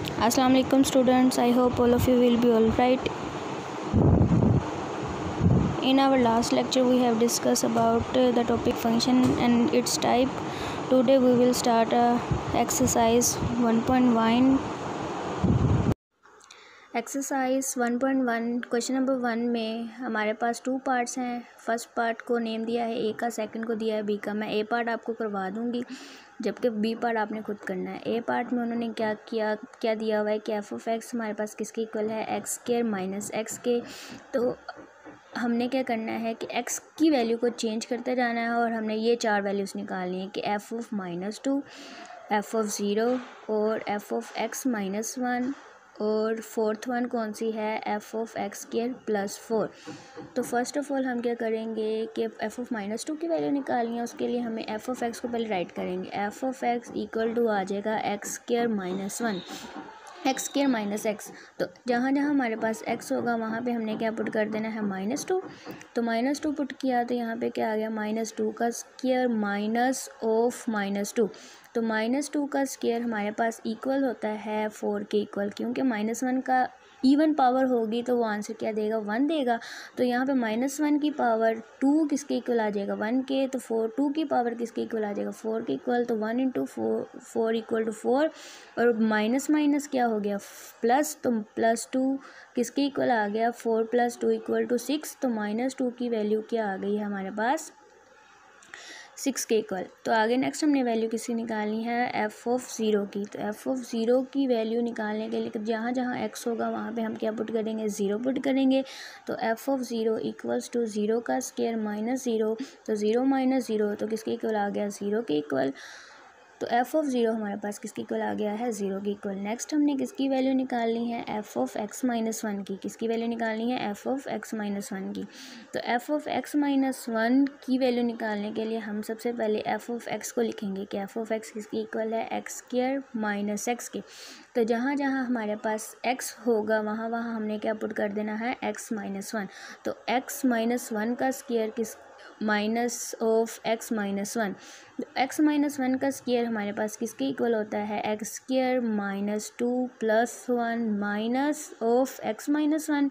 Assalamu alaikum students. I hope all of you will be all right. In our last lecture we have discussed about the topic function and its type. Today we will start exercise 1.1. Exercise 1.1 question number 1 में हमारे पास 2 parts हैं। First part को name दिया है ए का, second को दिया है बी का। मैं ए पार्ट आपको करवा दूंगी जबकि बी पार्ट आपने खुद करना है। ए पार्ट में उन्होंने क्या दिया हुआ है कि एफ ऑफ एक्स हमारे पास किसके इक्वल है, एक्स स्क्वायर माइनस एक्स के। तो हमने क्या करना है कि एक्स की वैल्यू को चेंज करते जाना है और हमने ये 4 वैल्यूज़ निकालनी है कि एफ ऑफ -2, एफ ऑफ 0 और एफ ऑफ एक्स -1 और फोर्थ वन कौन सी है, f of x square plus 4। तो फर्स्ट ऑफ ऑल हम क्या करेंगे कि एफ ऑफ -2 की वैल्यू निकालनी है। उसके लिए हमें एफ ऑफ एक्स को पहले राइट करेंगे। F of x equal to आ जाएगा x square -1, x square minus x. तो जहाँ जहाँ हमारे पास एक्स होगा वहाँ पे हमने क्या पुट कर देना है, -2। तो -2 पुट किया तो यहाँ पे क्या आ गया, -2 का स्क्वायर माइनस ऑफ -2। तो -2 का स्क्वायर हमारे पास इक्वल होता है 4 के इक्वल, क्योंकि -1 का इवन पावर होगी तो वो आंसर क्या देगा, 1 देगा। तो यहाँ पे -1 की पावर 2 किसके इक्वल आ जाएगा, 1 के। तो 2 की पावर किसके इक्वल आ जाएगा, 4 के इक्वल। तो 1 इंटू 4 इक्वल टू 4 और माइनस माइनस क्या हो गया, प्लस। तो +2 किसके इक्वल आ गया, 4 + 2 इक्वल टू 6। तो -2 की वैल्यू क्या आ गई है हमारे पास, 6 के इक्वल। तो आगे नेक्स्ट हमने वैल्यू किसकी निकालनी है, एफ ऑफ 0 की। तो एफ ऑफ 0 की वैल्यू निकालने के लिए जहाँ जहाँ एक्स होगा वहाँ पे हम क्या पुट करेंगे, 0 पुट करेंगे। तो एफ ऑफ 0 इक्वल्स टू 0 का स्क्वायर माइनस 0। तो 0 माइनस 0 तो किसके इक्वल आ गया, 0 के इक्वल। तो एफ ऑफ 0 हमारे पास किसके इक्वल आ गया है, 0 के इक्वल। नेक्स्ट हमने किसकी वैल्यू निकालनी है, एफ ऑफ एक्स -1 की। किसकी वैल्यू निकालनी है, एफ ऑफ एक्स -1 की। तो एफ ऑफ एक्स -1 की वैल्यू निकालने के लिए हम सबसे पहले एफ ऑफ एक्स को लिखेंगे कि एफ ऑफ एक्स किसकी इक्वल है, एक्स स्क्वायर माइनस एक्स के। तो जहाँ जहाँ हमारे पास एक्स होगा वहाँ वहाँ हमने क्या पुट कर देना है, एक्स -1। तो एक्स -1 का स्क्वायर किस माइनस ऑफ एक्स -1। एक्स -1 का स्क्वायर हमारे पास किसके इक्वल होता है, x square -2 + 1 minus of x -1।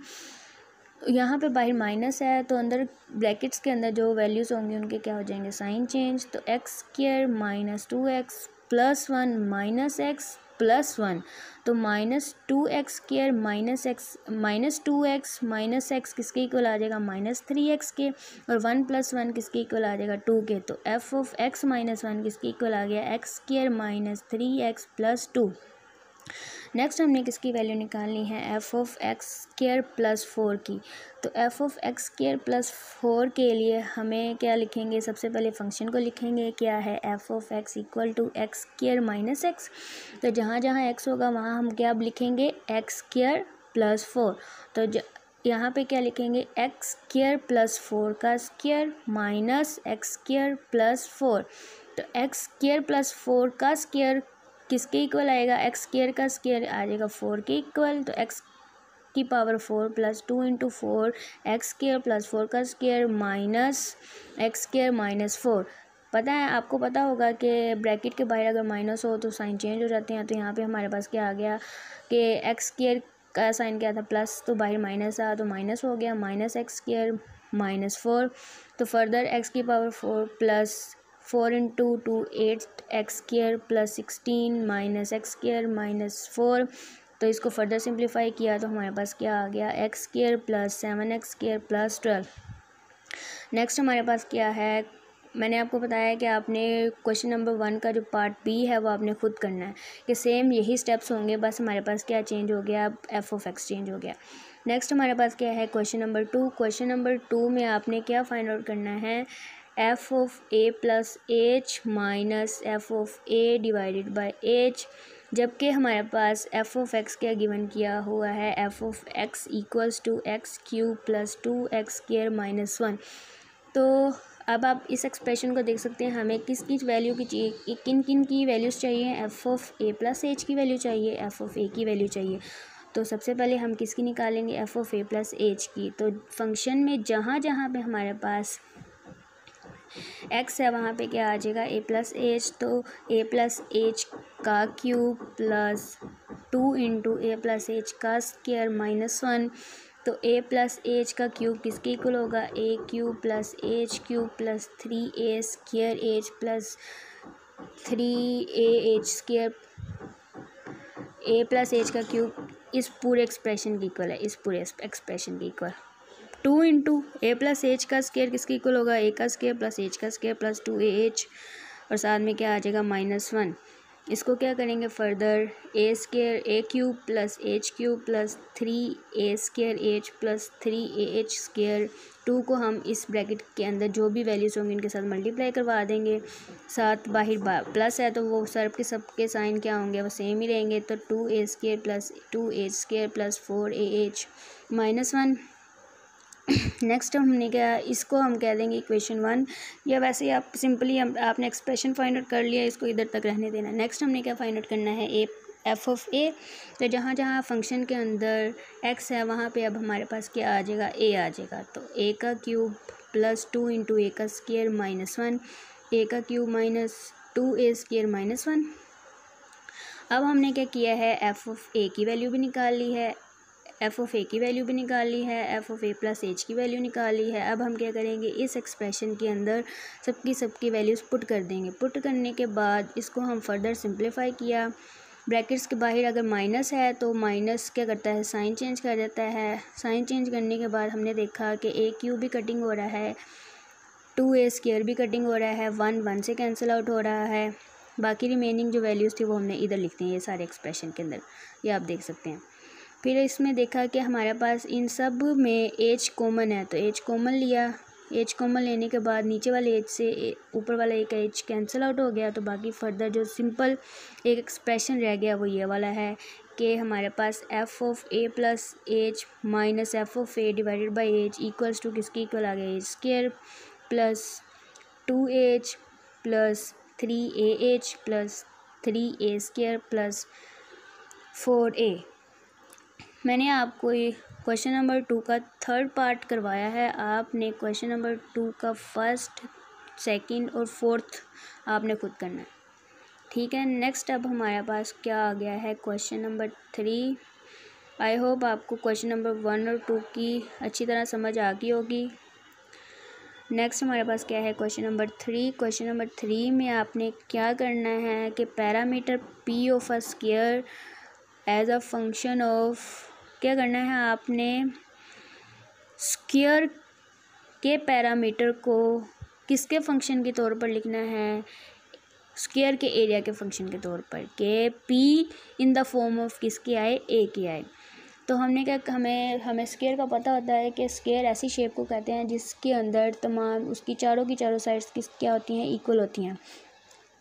यहाँ पे बाहर माइनस है तो अंदर ब्रैकेट्स के अंदर जो वैल्यूज़ होंगे उनके क्या हो जाएंगे, साइन चेंज। तो x square -2x + 1 minus x plus 1। तो -2x square -2x minus x किसके इक्वल आ जाएगा, -3x के। और 1 + 1 किसके इक्वल आ जाएगा, 2 के। तो एफ ऑफ एक्स -1 किसके इक्वल आ गया, एक्स स्क्वायर -3x + 2। नेक्स्ट हमने किसकी वैल्यू निकालनी है, f of x square plus 4 की। तो F of x square plus 4 के लिए हमें क्या लिखेंगे, सबसे पहले फंक्शन को लिखेंगे, क्या है, f of x equal to x square minus x. तो जहाँ जहाँ एक्स होगा वहाँ हम क्या लिखेंगे, एक्स स्क्वायर प्लस 4। तो यहाँ पे क्या लिखेंगे, एक्स स्क्वायर प्लस 4 का square minus x square plus 4। तो एक्स स्क्वायर प्लस 4 का स्क्वायर किसके इक्वल आएगा, एक्स स्क्वायर का स्क्वायर आ जाएगा 4 के इक्वल। तो एक्स की पावर 4 + 2 × 4 एक्स स्क्वायर प्लस 4 का स्क्वायर माइनस एक्स स्क्वायर -4। पता है, आपको पता होगा कि ब्रैकेट के बाहर अगर माइनस हो तो साइन चेंज हो जाते हैं। तो यहाँ पे हमारे पास क्या आ गया कि एक्स स्क्वायर का साइन क्या था, प्लस, तो बाहर माइनस आ तो माइनस हो गया, माइनस एक्स स्क्वायर -4। तो फर्दर एक्स की power 4 + 4 × 2 8x square plus 16 minus x square -4। तो इसको फर्दर सिंप्लीफाई किया तो हमारे पास क्या आ गया, x square plus 7x square plus 12। Next हमारे पास क्या है, मैंने आपको बताया कि आपने क्वेश्चन नंबर 1 का जो पार्ट बी है वो आपने खुद करना है कि सेम यही स्टेप्स होंगे, बस हमारे पास क्या चेंज हो गया, एफ ऑफ एक्स चेंज हो गया। नेक्स्ट हमारे पास क्या है, क्वेश्चन नंबर 2। क्वेश्चन नंबर 2 में आपने क्या फाइंड आउट करना है, f of a plus h minus f of a divided by h. जबकि हमारे पास एफ ऑफ एक्स क्या गिवन किया हुआ है, f of x equals to x³ + 2x square -1। तो अब आप इस एक्सप्रेशन को देख सकते हैं, हमें किस किस वैल्यू की चाहिए, किन किन की वैल्यूज़ चाहिए, F of a plus H की वैल्यू चाहिए, एफ ऑफ ए की वैल्यू चाहिए। तो सबसे पहले हम किसकी निकालेंगे, F of a plus H की। तो फंक्शन में जहाँ जहाँ पे हमारे पास एक्स है वहाँ पे क्या आ जाएगा, ए प्लस एच। तो ए प्लस एच का cube plus 2 into a plus h का स्क्वायर -1। तो ए प्लस एच का क्यूब किसके इक्वल होगा, a cube plus h cube plus 3a square h plus 3a h square. A plus h का cube इस पूरे expression की इक्वल है, इस पूरे एक्सप्रेशन की equal. 2 into a plus h का स्क्वायर किसके इक्वल होगा, ए का स्क्वायर प्लस एच का स्क्वायर प्लस 2a और साथ में क्या आ जाएगा -1। इसको क्या करेंगे further, a square a cube plus h cube plus 3a square h plus 3a square. 2 को हम इस ब्रैकेट के अंदर जो भी वैल्यूज़ होंगी इनके साथ मल्टीप्लाई करवा देंगे। साथ बाहर प्लस है तो वो सब के साइन क्या होंगे, वो सेम ही रहेंगे। तो 2a square plus 2h square plus 4ah -1। Next हमने क्या, इसको हम कह देंगे इक्वेशन 1, या वैसे ही आप सिंपली आपने एक्सप्रेशन फाइंड आउट कर लिया, इसको इधर तक रहने देना। नेक्स्ट हमने क्या फाइंड आउट करना है, ए एफ ऑफ ए। तो जहाँ जहाँ फंक्शन के अंदर एक्स है वहाँ पे अब हमारे पास क्या आ जाएगा, ए आ जाएगा। तो ए का क्यूब प्लस 2 इंटू ए का स्क्वायर -1, ए का क्यूब माइनस 2a स्क्वायर -1। अब हमने क्या किया है, एफ ऑफ ए की वैल्यू भी निकाल ली है, एफ ऑफ ए की वैल्यू भी निकाल ली है, f of a plus H की वैल्यू निकाल ली है। अब हम क्या करेंगे, इस एक्सप्रेशन के अंदर सबकी वैल्यूज़ पुट कर देंगे। पुट करने के बाद इसको हम फर्दर सिंप्लीफाई किया। ब्रैकेट्स के बाहर अगर माइनस है तो माइनस क्या करता है, साइन चेंज कर देता है। साइन चेंज करने के बाद हमने देखा कि ए क्यूब भी कटिंग हो रहा है, 2a स्क्वायर भी कटिंग हो रहा है, 1 से कैंसिल आउट हो रहा है। बाकी रिमेनिंग जो वैल्यूज़ थी वो हमने इधर लिख दी हैं, ये सारे एक्सप्रेशन के अंदर, ये आप देख सकते हैं। फिर इसमें देखा कि हमारे पास इन सब में एच कॉमन है, तो एच कॉमन लिया। एच कॉमन लेने के बाद नीचे वाले एच से ऊपर वाला एक एच कैंसिल आउट हो गया। तो बाकी फर्दर जो सिंपल एक एक्सप्रेशन रह गया वो ये वाला है कि हमारे पास f of a plus h minus f of a divided by h equals to किसके इक्वल आ गया, h square plus 2h plus 3ah plus 3a square plus 4a। मैंने आपको ये क्वेश्चन नंबर 2 का थर्ड पार्ट करवाया है, आपने क्वेश्चन नंबर 2 का फर्स्ट, सेकंड और फोर्थ आपने खुद करना है, ठीक है। नेक्स्ट अब हमारे पास क्या आ गया है, क्वेश्चन नंबर 3। आई होप आपको क्वेश्चन नंबर 1 और 2 की अच्छी तरह समझ आ गई होगी। नेक्स्ट हमारे पास क्या है, क्वेश्चन नंबर 3। क्वेश्चन नंबर 3 में आपने क्या करना है कि parameter p of a square as a function of, क्या करना है आपने स्क्वायर के पैरामीटर को किसके फंक्शन के तौर पर लिखना है, स्क्वायर के एरिया के फंक्शन के तौर पर, के P in the form of किसके आए, ए के आए। तो हमने क्या, हमें स्क्वायर का पता होता है कि स्क्वायर ऐसी शेप को कहते हैं जिसके अंदर तमाम उसकी चारों की चारों साइड्स क्या होती हैं, इक्वल होती हैं।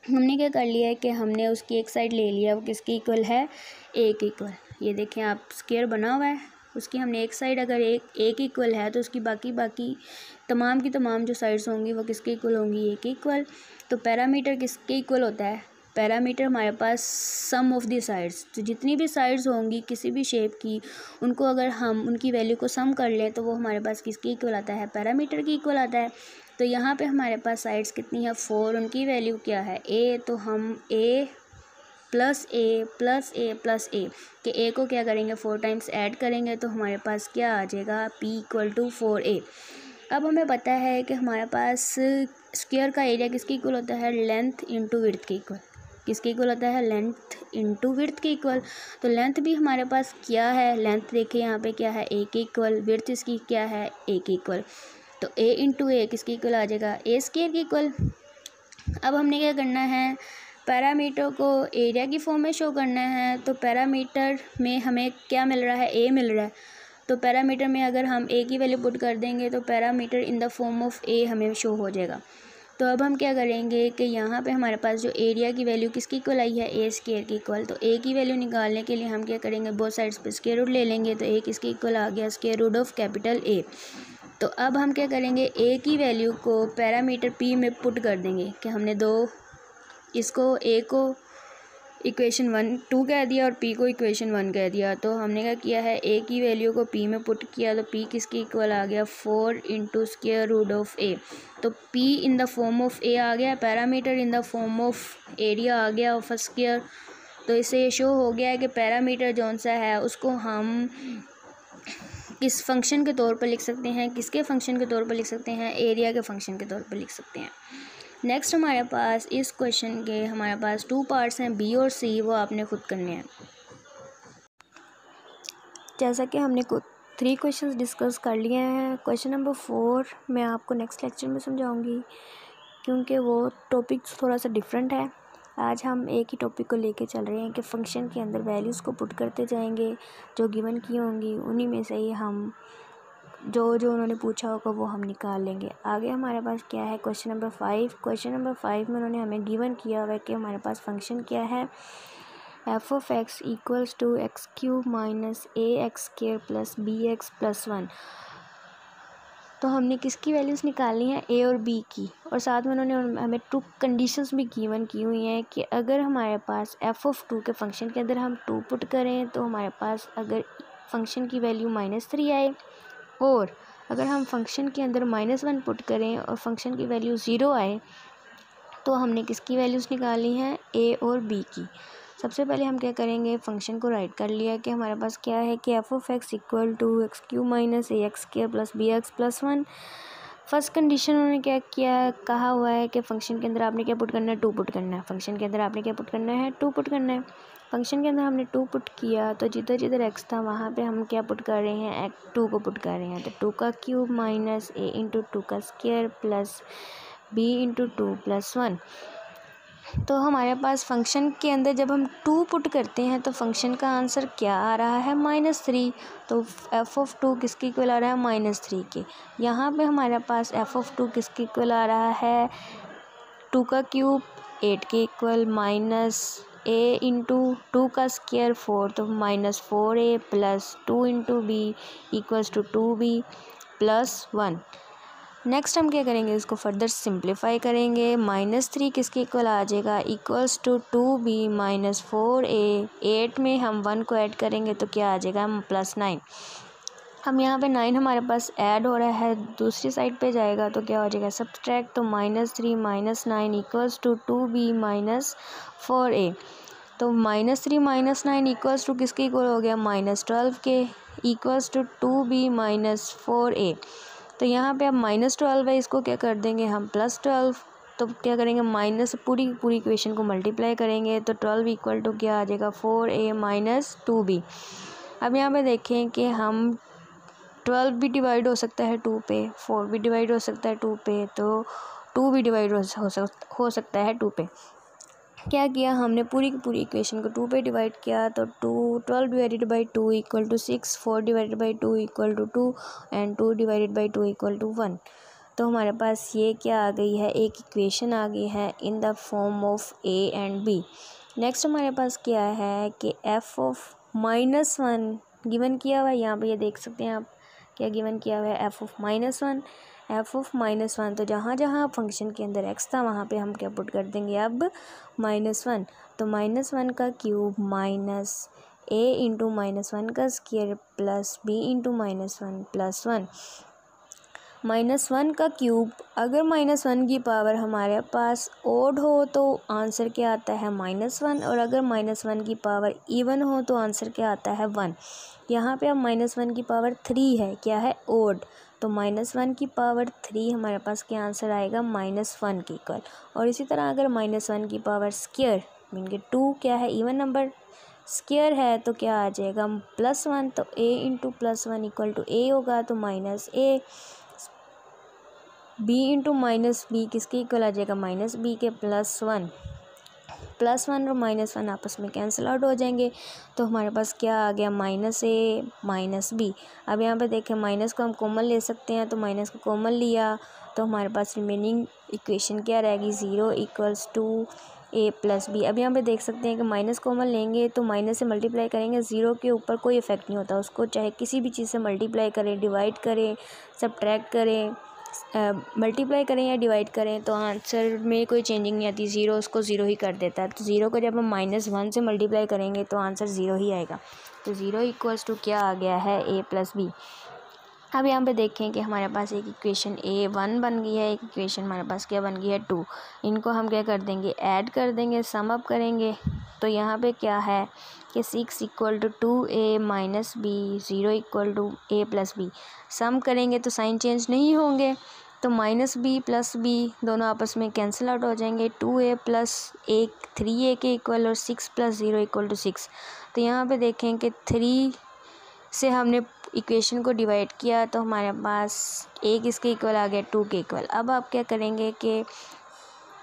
हमने क्या कर लिया है कि हमने उसकी एक साइड ले लिया, वो किसकी इक्वल है, ए के इक्वल। ये देखें आप, स्क्वायर बना हुआ है, उसकी हमने एक साइड अगर एक इक्वल है तो उसकी बाकी तमाम की तमाम जो साइड्स होंगी वो किसके इक्वल होंगी, ए के इक्वल। तो पैरामीटर किसके इक्वल होता है, पैरामीटर हमारे पास सम ऑफ दी साइड्स, तो जितनी भी साइड्स होंगी किसी भी शेप की, उनको अगर हम उनकी वैल्यू को सम कर लें तो वो हमारे पास किसके इक्वल आता है, पैरामीटर की इक्वल आता है। तो यहाँ पे हमारे पास साइड्स कितनी है, 4, उनकी वैल्यू क्या है, ए। तो हम ए प्लस ए प्लस ए प्लस ए के ए को क्या करेंगे, 4 टाइम्स ऐड करेंगे तो हमारे पास क्या आ जाएगा, पी इक्वल टू 4a। अब हमें पता है कि हमारे पास स्क्वायर का एरिया किसके इक्वल होता है, लेंथ इंटू विड्थ के इक्वल। किसके इक्वल होता है, लेंथ इंटू विड्थ के इक्वल। तो लेंथ भी हमारे पास क्या है, लेंथ देखिए यहाँ पे क्या है, ए के इक्वल, विड्थ इसकी क्या है, ए के इक्वल। तो ए इंटू ए किसके इक्वल आ जाएगा, ए स्क्वायर के इक्वल। अब हमने क्या करना है, पैरामीटर को एरिया की फॉर्म में शो करना है। तो पैरामीटर में हमें क्या मिल रहा है, ए मिल रहा है। तो पैरामीटर में अगर हम ए की वैल्यू पुट कर देंगे तो parameter in the form of a हमें शो हो जाएगा। तो अब हम क्या करेंगे कि यहाँ पे हमारे पास जो एरिया की वैल्यू किसकी इक्वल आई है, ए स्क्वायर की इक्वल। तो ए की वैल्यू निकालने के लिए हम क्या करेंगे, बोथ साइड्स पे स्क्वायर रूट ले लेंगे। तो ए किसकी इक्वल आ गया, square root of capital A. तो अब हम क्या करेंगे, ए की वैल्यू को पैरामीटर पी में पुट कर देंगे कि हमने इसको ए को इक्वेशन 2 कह दिया और पी को इक्वेशन 1 कह दिया। तो हमने क्या किया है, ए की वैल्यू को पी में पुट किया तो पी किसकी इक्वल आ गया, 4 into square root of a. तो p in the form of a आ गया, parameter in the form of area आ गया ऑफ अ स्क्वायर। तो इससे ये शो हो गया है कि पैरामीटर जौन सा है उसको हम किस फंक्शन के तौर पर लिख सकते हैं, किसके फंक्शन के तौर पर लिख सकते हैं, एरिया के फंक्शन के तौर पर लिख सकते हैं। नेक्स्ट हमारे पास इस क्वेश्चन के हमारे पास 2 पार्ट्स हैं, बी और सी, वो आपने खुद करने हैं। जैसा कि हमने 3 क्वेश्चंस डिस्कस कर लिए हैं। क्वेश्चन नंबर 4 मैं आपको नेक्स्ट लेक्चर में समझाऊंगी, क्योंकि वो टॉपिक थोड़ा सा डिफरेंट है। आज हम एक ही टॉपिक को लेके चल रहे हैं कि फ़ंक्शन के अंदर वैल्यूज़ को पुट करते जाएंगे, जो गिवन की होंगी उन्हीं में से ही हम जो उन्होंने पूछा होगा वो हम निकाल लेंगे। आगे हमारे पास क्या है, क्वेश्चन नंबर 5। क्वेश्चन नंबर 5 में उन्होंने हमें गिवन किया हुआ है कि हमारे पास फंक्शन क्या है, f of x equals to x cube minus a x square plus b x plus 1। तो हमने किसकी वैल्यूज़ निकालनी है, ए और बी की, और साथ में उन्होंने हमें 2 कंडीशंस भी गिवन की हुई हैं कि अगर हमारे पास एफ ऑफ 2 के फंक्शन के अंदर हम 2 पुट करें तो हमारे पास अगर फंक्शन की वैल्यू -3 आए, और अगर हम फंक्शन के अंदर -1 पुट करें और फंक्शन की वैल्यू 0 आए, तो हमने किसकी वैल्यूज़ निकालनी है, ए और बी की। सबसे पहले हम क्या करेंगे, फंक्शन को राइट कर लिया कि हमारे पास क्या है कि f of x equal to x cube minus a x square plus b x plus 1। First condition उन्होंने क्या किया, कहा हुआ है कि फंक्शन के अंदर आपने क्या पुट करना है, 2 पुट करना है। फंक्शन के अंदर आपने क्या पुट करना है, 2 पुट करना है। फंक्शन के अंदर हमने 2 पुट किया, तो जिधर जिधर एक्स था वहाँ पे हम क्या पुट कर रहे हैं, 2 को पुट कर रहे हैं। तो 2 का क्यूब माइनस ए इंटू 2 का square plus b into 2 plus 1। तो हमारे पास फंक्शन के अंदर जब हम 2 पुट करते हैं तो फंक्शन का आंसर क्या आ रहा है, -3। तो एफ ऑफ 2 किसके इक्वल आ रहा है, -3 के। यहाँ पे हमारे पास एफ ऑफ 2 किसके इक्वल आ रहा है, 2 का क्यूब 8 के इक्वल माइनस ए इंटू 2 का स्क्वायर 4, तो -4a plus 2 into b equals to 2b plus 1। Next हम क्या करेंगे, इसको फर्दर सिंप्लीफाई करेंगे। -3 किसके इक्वल आ जाएगा, equals to 2b minus 4a। 8 में हम 1 को ऐड करेंगे तो क्या आ जाएगा, +9। हम यहाँ पे 9 हमारे पास ऐड हो रहा है, दूसरी साइड पे जाएगा तो क्या हो जाएगा, सब्सट्रैक्ट। तो -3 minus 9 equals to 2b minus 4a। तो -3 माइनस 9 इक्वल्स टू किसके इक्वल हो गया, -12 के, equals to 2b minus 4a। तो यहाँ पे अब -12 है, इसको क्या कर देंगे हम +12। तो क्या करेंगे, माइनस पूरी इक्वेशन को मल्टीप्लाई करेंगे तो 12 इक्वल टू क्या आ जाएगा, 4a माइनस 2b। अब यहाँ पे देखें कि हम 12 भी डिवाइड हो सकता है 2 पे, 4 भी डिवाइड हो सकता है 2 पे, तो 2 भी डिवाइड हो सकता है 2 पे। क्या किया हमने, पूरी की पूरी इक्वेशन को 2 पे डिवाइड किया, तो 12 divided by 2 equal to 6, 4 divided by 2 equal to 2 and 2 divided by 2 equal to 1। तो हमारे पास ये क्या आ गई है, एक इक्वेशन आ गई है in the form of a and b. Next हमारे पास क्या है कि एफ ऑफ -1 गिवन किया हुआ है, यहाँ पे ये देख सकते हैं आप क्या गिवन किया हुआ है, एफ ऑफ -1। एफ ऑफ -1, तो जहाँ जहाँ फंक्शन के अंदर एक्स था वहाँ पे हम क्या पुट कर देंगे अब, -1। तो -1 का क्यूब माइनस ए इंटू -1 का square plus b into -1 plus 1। -1 का क्यूब, अगर -1 की पावर हमारे पास ओड हो तो आंसर क्या आता है, -1, और अगर -1 की पावर इवन हो तो आंसर क्या आता है, 1। यहाँ पे अब -1 की पावर 3 है, क्या है, ओड। तो -1 की पावर 3 हमारे पास क्या आंसर आएगा, -1 के इक्वल। और इसी तरह अगर -1 की पावर स्क्वायर मीन के 2 क्या है, इवन नंबर स्क्वायर है, तो क्या आ जाएगा, +1। तो a into +1 equal to a होगा, तो -a। b इंटू -b किसके इक्वल आ जाएगा, -b के +1। +1 और -1 आपस में कैंसिल आउट हो जाएंगे, तो हमारे पास क्या आ गया, -a -b। अब यहाँ पे देखें माइनस को हम कॉमन ले सकते हैं, तो माइनस को कॉमन लिया तो हमारे पास रिमेनिंग इक्वेशन क्या रहेगी, 0 equals to a plus b. अब यहाँ पे देख सकते हैं कि माइनस कॉमन लेंगे तो माइनस से मल्टीप्लाई करेंगे, 0 के ऊपर कोई इफेक्ट नहीं होता, उसको चाहे किसी भी चीज़ से मल्टीप्लाई करें, डिवाइड करें, सब्ट्रैक्ट करें, मल्टीप्लाई करें या डिवाइड करें, तो आंसर में कोई चेंजिंग नहीं आती, 0 उसको 0 ही कर देता है। तो 0 को जब हम -1 से मल्टीप्लाई करेंगे तो आंसर 0 ही आएगा। तो 0 इक्वल्स टू क्या आ गया है, a प्लस बी। अब यहाँ पे देखें कि हमारे पास एक इक्वेशन A1 बन गई है, एक इक्वेशन हमारे पास क्या बन गई है 2। इनको हम क्या कर देंगे, ऐड कर देंगे, सम अप करेंगे। तो यहाँ पे क्या है कि 6 = 2a - b, 0 = a + b। सम करेंगे तो साइन चेंज नहीं होंगे, तो -b + b दोनों आपस में कैंसिल आउट हो जाएंगे। 2a + 1 3a के इक्वल और 6 + 0 = 6। तो यहाँ पे देखें कि 3 से हमने इक्वेशन को डिवाइड किया तो हमारे पास a किसके इक्वल आ गया, 2 के इक्वल। अब आप क्या करेंगे कि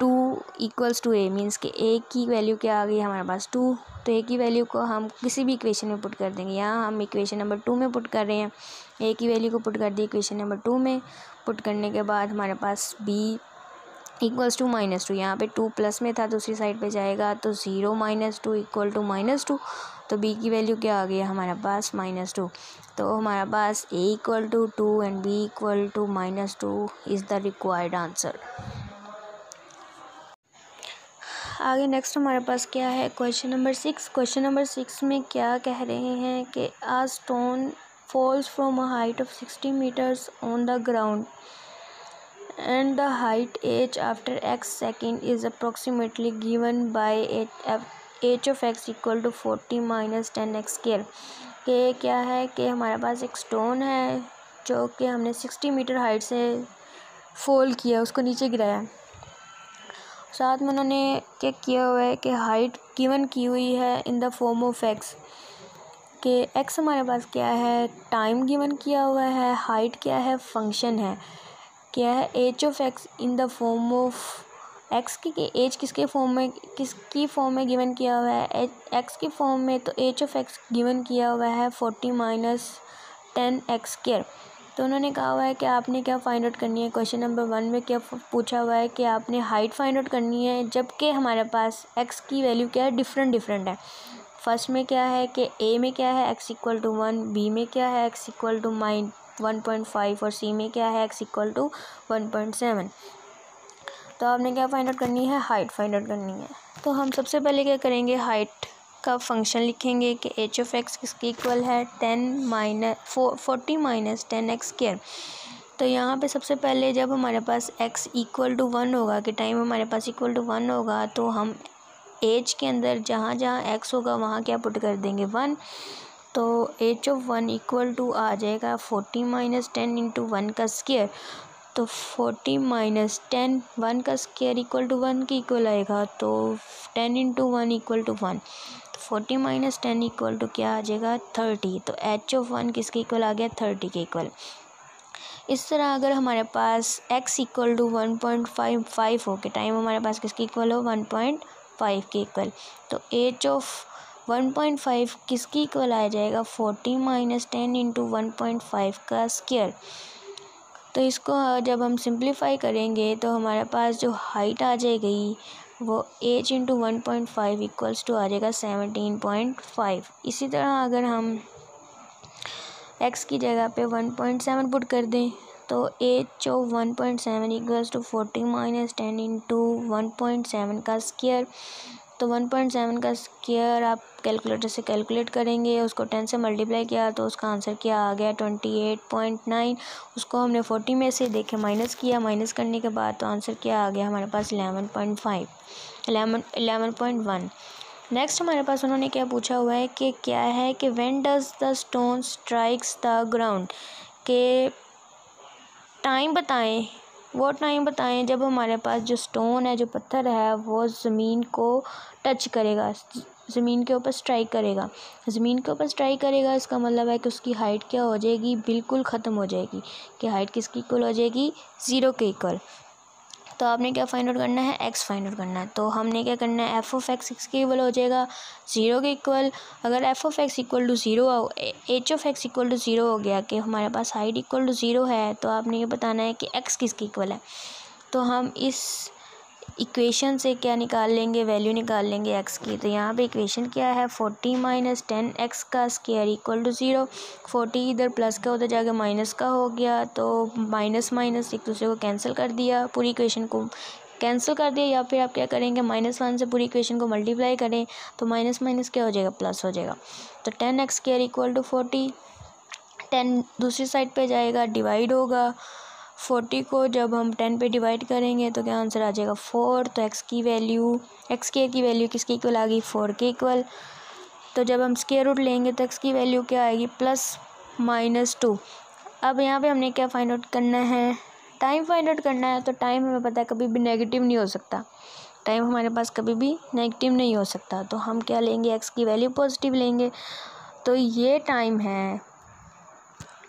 2 = a मीन्स कि a की वैल्यू क्या आ गई हमारे पास 2। तो a की वैल्यू को हम किसी भी इक्वेशन में पुट कर देंगे। यहाँ हम इक्वेशन नंबर 2 में पुट कर रहे हैं, a की वैल्यू को पुट कर दी इक्वेशन नंबर 2 में। पुट करने के बाद हमारे पास b = -2। यहाँ पे 2 प्लस में था, दूसरी साइड पे जाएगा तो 0 - 2 = -2। तो b की वैल्यू क्या आ गई है हमारे पास -2। तो हमारे पास a = 2 and b = -2 is the required answer. आगे नेक्स्ट हमारे पास क्या है, क्वेश्चन नंबर 6। क्वेश्चन नंबर 6 में क्या कह रहे हैं कि a stone falls from a height of 60 meters on the ground and the height h after x second is approximately given by h of x = 40 - 10x²। कि क्या है कि हमारे पास एक स्टोन है जो कि हमने 60 मीटर हाइट से फॉल किया, उसको नीचे गिराया। साथ में उन्होंने क्या किया हुआ है कि हाइट गिवन की हुई है in the form of x, कि एक्स हमारे पास क्या है, टाइम गिवन किया हुआ है, हाइट क्या है, फंक्शन है, क्या है H of x in the form of x की एच किसके फॉर्म में, किसकी फॉर्म में गिवन किया हुआ है, एक्स की फॉर्म में। तो एच ऑफ एक्स गिवन किया हुआ है 40 - 10x²। तो उन्होंने कहा हुआ है कि आपने क्या फाइंड आउट करनी है। क्वेश्चन नंबर 1 में क्या पूछा हुआ है कि आपने हाइट फाइंड आउट करनी है, जबकि हमारे पास एक्स की वैल्यू क्या है, डिफरेंट है। फर्स्ट में क्या है कि ए में क्या है x = 1, बी में क्या है x = 1.5 और सी में क्या है x = 1.7। तो आपने क्या फाइंड आउट करनी है, हाइट फाइंड आउट करनी है। तो हम सबसे पहले क्या करेंगे, हाइट का फंक्शन लिखेंगे कि एच ऑफ एक्स किसके इक्वल है 40 - 10x²। तो यहाँ पे सबसे पहले जब हमारे पास x = 1 होगा, कि टाइम हमारे पास =1 होगा, तो हम एज के अंदर जहाँ जहाँ x होगा वहाँ क्या पुट कर देंगे 1। तो h of 1 = आ जाएगा 40 - 10 × 1 का स्क्वायर। तो 40 - 10 1 का स्क्वायर = 1 के इक्वल आएगा, तो 10 × 1 = 1। तो 40 - 10 = क्या आ जाएगा 30। तो h of 1 किसके इक्वल आ गया 30 के इक्वल। इस तरह अगर हमारे पास x = 1.55 हो, के टाइम हमारे पास किसके इक्वल हो 1.5 के इक्वल, तो h of 1.5 किसकी इक्वल आ जाएगा 40 - 10 × 1.5 का स्क्वायर। तो इसको जब हम सिंप्लीफाई करेंगे तो हमारे पास जो हाइट आ जाएगी वो h × 1.5 = आ जाएगा 17.5। इसी तरह अगर हम x की जगह पे 1.7 पुट कर दें तो h of 1.7 = 40 - 10 × 1.7 का स्क्वायर। तो 1.7 का स्क्वायर आप कैलकुलेटर से कैलकुलेट करेंगे, उसको 10 से मल्टीप्लाई किया तो उसका आंसर क्या आ गया 28.9। उसको हमने 40 में से देखे माइनस किया, माइनस करने के बाद तो आंसर क्या आ गया हमारे पास 11.1। नेक्स्ट हमारे पास उन्होंने क्या पूछा हुआ है कि क्या है कि when does the stone strikes the ground, के टाइम बताएं, वो टाइम बताएं जब हमारे पास जो स्टोन है, जो पत्थर है, वो ज़मीन को टच करेगा, ज़मीन के ऊपर स्ट्राइक करेगा। ज़मीन के ऊपर स्ट्राइक करेगा इसका मतलब है कि उसकी हाइट क्या हो जाएगी, बिल्कुल ख़त्म हो जाएगी, कि हाइट किसकी इक्वल हो जाएगी 0 के इक्वल। तो आपने क्या फाइंड आउट करना है, x फाइंड आउट करना है। तो हमने क्या करना है, f of x किसके इक्वल हो जाएगा 0 के इक्वल। अगर f of x = 0, h of x = 0 हो गया, कि हमारे पास हाइट = 0 है, तो आपने ये बताना है कि x किसके इक्वल है। तो हम इस इक्वेशन से क्या निकाल लेंगे, वैल्यू निकाल लेंगे x की। तो यहाँ पे इक्वेशन क्या है 40 - 10x का स्क्वायर = 0। 40 इधर प्लस का उधर जाके माइनस का हो गया, तो माइनस माइनस एक दूसरे को कैंसिल कर दिया, पूरी इक्वेशन को कैंसिल कर दिया। या फिर आप क्या करेंगे -1 से पूरी इक्वेशन को मल्टीप्लाई करें, तो माइनस माइनस क्या हो जाएगा प्लस हो जाएगा। तो 10x² = 40, 10 दूसरी साइड पे जाएगा, डिवाइड होगा। 40 को जब हम 10 पे डिवाइड करेंगे तो क्या आंसर आ जाएगा 4। तो एक्स स्क्वायर की वैल्यू किसके इक्वल आ गई 4 के इक्वल। तो जब हम स्क्वायर रूट लेंगे तो एक्स की वैल्यू क्या आएगी +-2। अब यहाँ पे हमने क्या फाइंड आउट करना है, टाइम फाइंड आउट करना है। तो टाइम हमें पता है कभी भी नेगेटिव नहीं हो सकता, टाइम हमारे पास कभी भी नेगेटिव नहीं हो सकता। तो हम क्या लेंगे, एक्स की वैल्यू पॉजिटिव लेंगे। तो ये टाइम है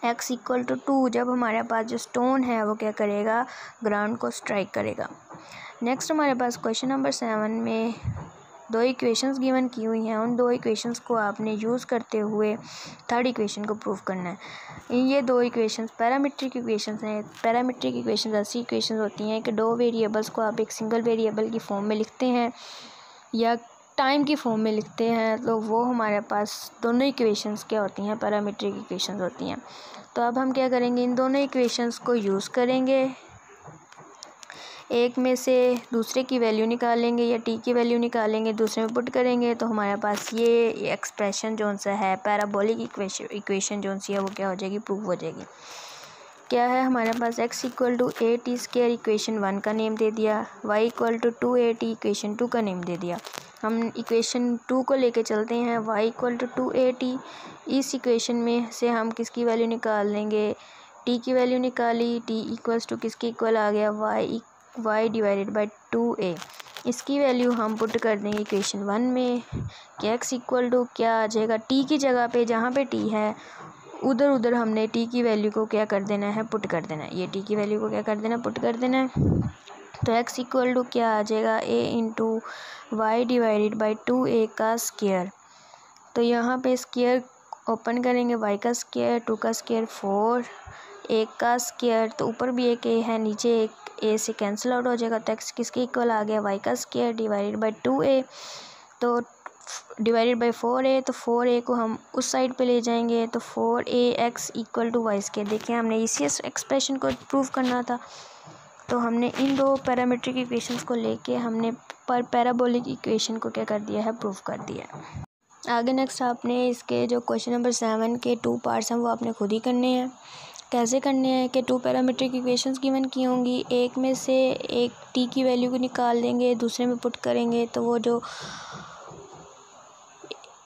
x = 2 जब हमारे पास जो स्टोन है वो क्या करेगा, ग्राउंड को स्ट्राइक करेगा। नेक्स्ट हमारे पास क्वेश्चन नंबर 7 में 2 इक्वेशंस गिवन की हुई हैं। उन 2 इक्वेशंस को आपने यूज़ करते हुए थर्ड इक्वेशन को प्रूव करना है। ये 2 इक्वेशंस पैरामीट्रिक इक्वेशंस हैं। पैरामीट्रिक इक्वेशंस ऐसी इक्वेशंस होती हैं कि 2 वेरिएबल्स को आप एक सिंगल वेरिएबल की फॉर्म में लिखते हैं या टाइम की फॉर्म में लिखते हैं, तो वो हमारे पास दोनों इक्वेशंस क्या होती हैं, पैरामीट्रिक इक्वेशंस होती हैं। तो अब हम क्या करेंगे, इन दोनों इक्वेशंस को यूज़ करेंगे, एक में से दूसरे की वैल्यू निकालेंगे या टी की वैल्यू निकालेंगे, दूसरे में पुट करेंगे। तो हमारे पास ये एक्सप्रेशन जो सा है, पैराबोलिक इक्वेशन जो सी है वो क्या हो जाएगी, प्रूव हो जाएगी। क्या है हमारे पास, x = 8t² इक्वेशन 1 का नेम दे दिया, y = 2at इक्वेशन 2 का नेम दे दिया। हम इक्वेशन 2 को लेके चलते हैं, y = 2at। इस इक्वेशन में से हम किसकी वैल्यू निकाल लेंगे, t की वैल्यू निकाली, t = किसके इक्वल आ गया, y / 2a। इसकी वैल्यू हम पुट कर देंगे इक्वेशन 1 में कि x = क्या आ जाएगा, t की जगह पे जहाँ पे t है उधर हमने t की वैल्यू को क्या कर देना है, पुट कर देना है। ये t की वैल्यू को क्या कर देना, पुट कर देना है। तो x = क्या आ जाएगा, a × y / 2a का स्क्वायर। तो यहाँ पे स्क्वायर ओपन करेंगे, y का स्क्वायर, 2 का स्क्वायर 4, 1 का स्क्वायर, तो ऊपर भी एक a है, नीचे एक a से कैंसिल आउट हो जाएगा। तो x किसके इक्वल आ गया, y का स्क्वायर / 2a। तो डिवाइडेड बाई 4a, तो 4a को हम उस साइड पे ले जाएंगे, तो 4ax = y²। देखिए हमने इसी एक्सप्रेशन को प्रूव करना था, तो हमने इन 2 पैरामीट्रिक इक्वेशंस को लेके हमने पैराबोलिक इक्वेशन को क्या कर दिया है, प्रूव कर दिया है। आगे नेक्स्ट आपने इसके जो क्वेश्चन नंबर 7 के 2 पार्ट्स हैं वो आपने खुद ही करने हैं। कैसे करने हैं कि 2 पैरामीट्रिक इक्वेशंस गिवन की होंगी, एक में से एक t की वैल्यू को निकाल देंगे, दूसरे में पुट करेंगे, तो वो जो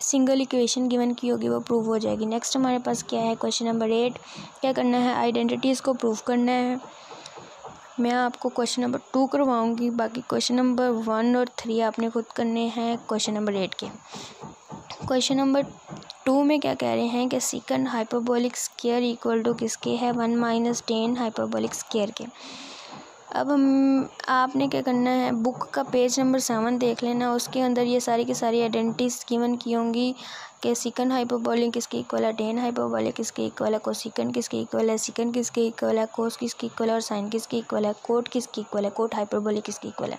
सिंगल इक्वेशन गिवन की होगी वो प्रूव हो जाएगी। नेक्स्ट हमारे पास क्या है, क्वेश्चन नंबर 8। क्या करना है, आइडेंटिटीज़ को प्रूव करना है। मैं आपको क्वेश्चन नंबर 2 करवाऊंगी, बाकी क्वेश्चन नंबर 1 और 3 आपने खुद करने हैं क्वेश्चन नंबर 8 के। क्वेश्चन नंबर 2 में क्या कह रहे हैं कि second hyperbolic square equal to किसके है, 1 - 10 हाइपरबोलिक स्क्वायर के। अब आपने क्या करना है, बुक का पेज नंबर 7 देख लेना, उसके अंदर ये सारी की सारी आइडेंटिटीज गिवन की होंगी कि सेकंड हाइपरबोलिक किसके इक्वल है, 10 हाइपरबोलिक किसके इक्वल है, कोसेकंड किसके इक्वल है, सेकंड किसके इक्वल है, कोस किसके इक्वल है और साइन किसके इक्वल है, कोट किसके इक्वल है, कोट हाइपरबोलिक किसके इक्वल है।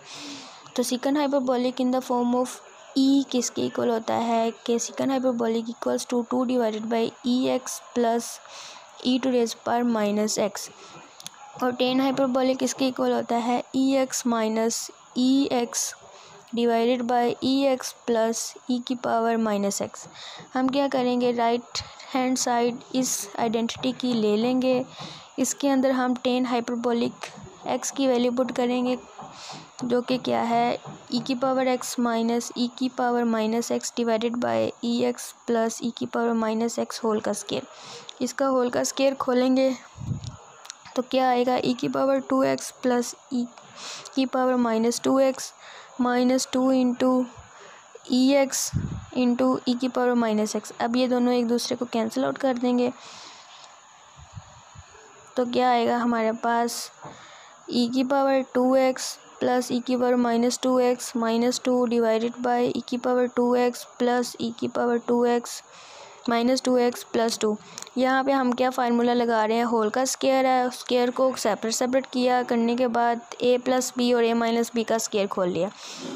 तो second hyperbolic in the form of e किसके इक्वल होता है कि second hyperbolic = 2 divided by ex plus e⁻⁻x। और 10 हाइपरबोलिक किसके इक्वल होता है, ex - ex divided by ex plus e⁻⁻x। हम क्या करेंगे, राइट हैंड साइड इस आइडेंटिटी की ले लेंगे, इसके अंदर हम 10 हाइपरबोलिक x की वैल्यू पुट करेंगे जो कि क्या है, e⁻x minus e⁻⁻x divided by ex plus e⁻⁻x whole का स्क्वायर। इसका होल का स्क्वायर खोलेंगे तो क्या आएगा, e⁻2x plus e⁻−2x -2 into ex into e⁻−x। अब ये दोनों एक दूसरे को कैंसिल आउट कर देंगे, तो क्या आएगा हमारे पास, e⁻2x plus e⁻−2x -2 divided by e⁻2x plus e⁻2x -2x plus 2। यहाँ पे हम क्या फार्मूला लगा रहे हैं, होल का स्क्वायर है, स्क्वायर को सेपरेट किया करने के बाद a + b और a - b का स्क्वायर खोल लिया।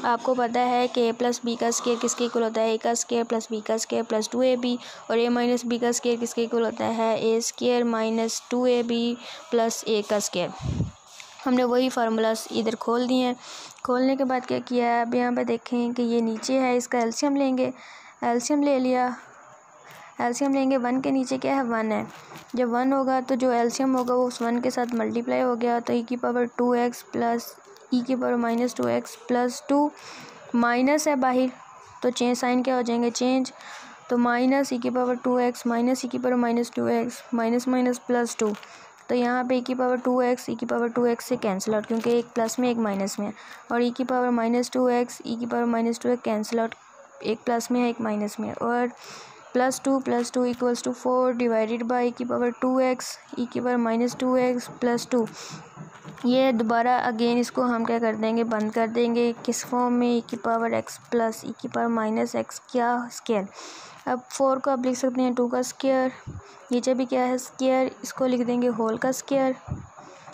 आपको पता है कि a + b का स्क्वायर किसके इक्वल होता है, a का स्क्वायर प्लस b का स्क्वायर प्लस 2ab, और a - b का स्क्वायर किसके इक्वल होता है, a² - 2ab प्लस a का स्क्वायर। हमने वही फार्मूलास इधर खोल दिए हैं। खोलने के बाद क्या किया है, अब यहाँ पे देखें कि ये नीचे है, इसका एलसीएम लेंगे, एलसीएम ले लिया, एलसीएम लेंगे, 1 के नीचे क्या है 1 है, जब 1 होगा तो जो एलसीएम होगा वो उस 1 के साथ मल्टीप्लाई हो गया, तो e⁻2x plus e⁻−2x plus 2 minus है बाहर तो चेंज साइन क्या हो जाएंगे चेंज, तो minus e⁻2x minus e⁻−2x minus minus plus 2, तो यहाँ पे e⁻2x से कैंसिल आउट क्योंकि एक प्लस में एक माइनस में है, और e⁻−2x कैंसिल आउट, एक प्लस में है एक माइनस में है, और plus two equals to 4 divided by e⁻2x plus 2। ये दोबारा अगेन इसको हम क्या कर देंगे बंद कर देंगे, किस फॉर्म में e⁻x प्लस e⁻−x क्या स्क्वायर। अब 4 को आप लिख सकते हैं 2 का स्क्वायर, नीचे भी क्या है स्क्वायर, इसको लिख देंगे होल का स्क्वायर,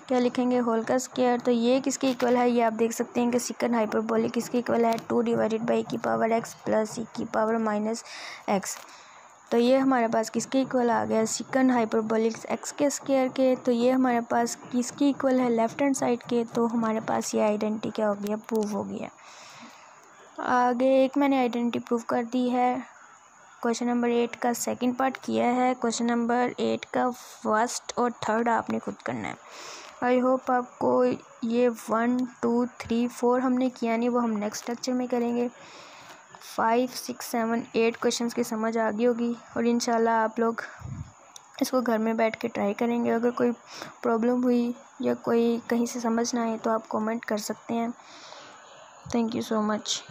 क्या लिखेंगे होल का स्क्वायर। तो ये किसके इक्वल है, ये आप देख सकते हैं कि सेकंड हाइपरबोलिक किसके इक्वल है 2 divided by e⁻x plus e⁻−x। तो ये हमारे पास किसके इक्वल आ गया सेकंड हाइपरबोलिक x के स्क्वायर के, तो ये हमारे पास किसके इक्वल है लेफ्ट हैंड साइड के, तो हमारे पास ये आइडेंटिटी क्या हो गया प्रूव हो गया। आगे एक मैंने आइडेंटिटी प्रूव कर दी है, क्वेश्चन नंबर 8 का सेकंड पार्ट किया है, क्वेश्चन नंबर 8 का फर्स्ट और थर्ड आपने खुद करना है। आई होप आपको ये 1 2 3 4 हमने किया नहीं, वो हम नेक्स्ट लेक्चर में करेंगे। 5 6 7 8 क्वेश्चंस की समझ आ गई होगी, और इंशाल्लाह आप लोग इसको घर में बैठ के ट्राई करेंगे। अगर कोई प्रॉब्लम हुई या कोई कहीं से समझ ना आए तो आप कमेंट कर सकते हैं। Thank you so much.